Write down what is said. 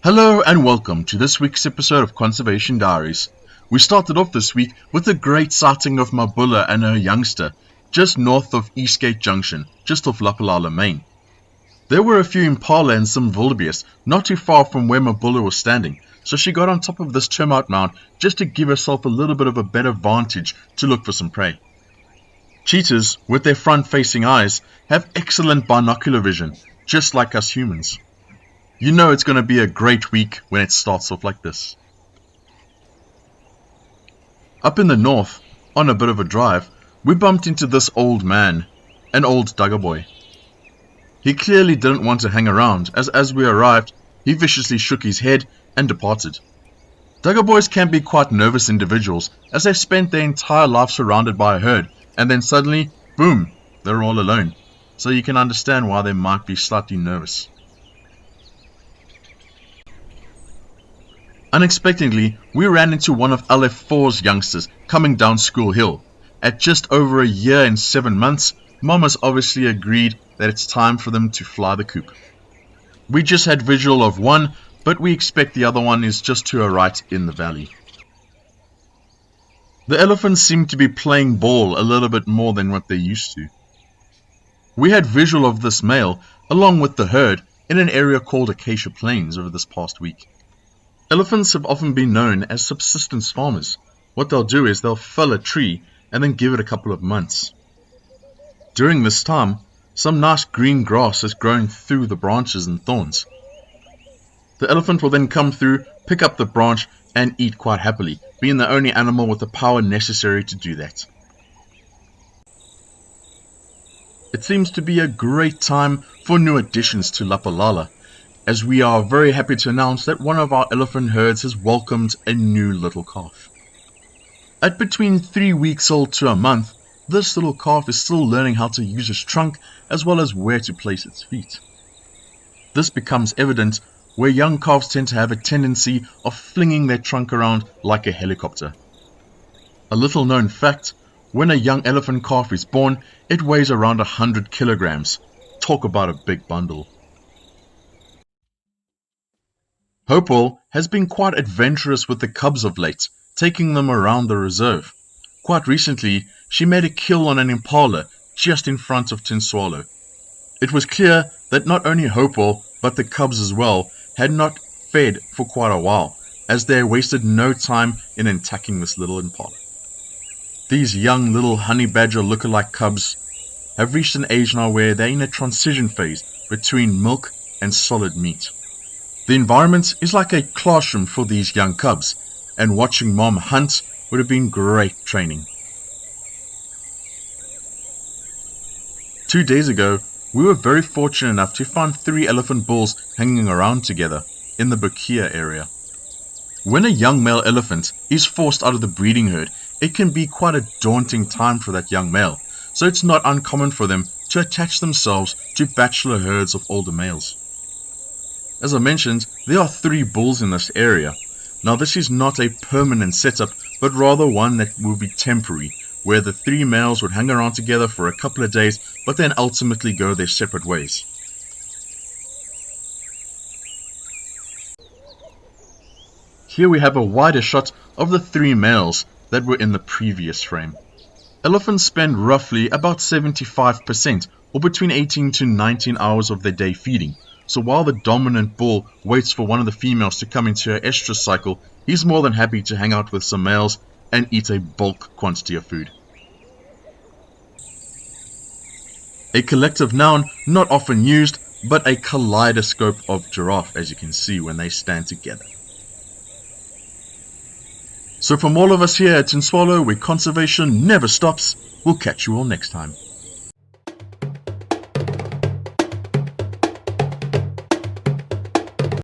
Hello and welcome to this week's episode of Conservation Diaries. We started off this week with a great sighting of Mabula and her youngster, just north of Eastgate Junction, just off Lapalala, Maine. There were a few impala and some wildebeest not too far from where Mabula was standing, so she got on top of this termite mound just to give herself a little bit of a better vantage to look for some prey. Cheetahs, with their front-facing eyes, have excellent binocular vision, just like us humans. You know it's going to be a great week when it starts off like this. Up in the north, on a bit of a drive, we bumped into this old man, an old Duggar boy. He clearly didn't want to hang around, as we arrived, he viciously shook his head and departed. Duggar boys can be quite nervous individuals, as they've spent their entire life surrounded by a herd, and then suddenly, boom, they're all alone. So you can understand why they might be slightly nervous. Unexpectedly, we ran into one of LF4's youngsters coming down School Hill. At just over a year and 7 months, Mom has obviously agreed that it's time for them to fly the coop. We just had visual of one, but we expect the other one is just to our right in the valley. The elephants seem to be playing ball a little bit more than what they used to. We had visual of this male, along with the herd, in an area called Acacia Plains over this past week. Elephants have often been known as subsistence farmers. What they'll do is they'll fell a tree and then give it a couple of months. During this time, some nice green grass is growing through the branches and thorns. The elephant will then come through, pick up the branch and eat quite happily, being the only animal with the power necessary to do that. It seems to be a great time for new additions to Lapalala, as we are very happy to announce that one of our elephant herds has welcomed a new little calf. At between 3 weeks old to a month, this little calf is still learning how to use its trunk as well as where to place its feet. This becomes evident where young calves tend to have a tendency of flinging their trunk around like a helicopter. A little known fact, when a young elephant calf is born, it weighs around 100 kilograms. Talk about a big bundle. Hopewell has been quite adventurous with the cubs of late, taking them around the reserve. Quite recently, she made a kill on an impala just in front of Tinswallow. It was clear that not only Hopewell, but the cubs as well, had not fed for quite a while, as they wasted no time in attacking this little impala. These young little honey badger lookalike cubs have reached an age now where they're in a transition phase between milk and solid meat. The environment is like a classroom for these young cubs, and watching Mom hunt would have been great training. 2 days ago, we were very fortunate enough to find 3 elephant bulls hanging around together in the Bukia area. When a young male elephant is forced out of the breeding herd, it can be quite a daunting time for that young male, so it's not uncommon for them to attach themselves to bachelor herds of older males. As I mentioned, there are 3 bulls in this area. Now this is not a permanent setup, but rather one that will be temporary, where the 3 males would hang around together for a couple of days, but then ultimately go their separate ways. Here we have a wider shot of the 3 males that were in the previous frame. Elephants spend roughly about 75%, or between 18 to 19 hours of their day feeding. So while the dominant bull waits for one of the females to come into her estrus cycle, he's more than happy to hang out with some males and eat a bulk quantity of food. A collective noun not often used, but a kaleidoscope of giraffe, as you can see when they stand together. So from all of us here at Tinswallow, where conservation never stops, we'll catch you all next time.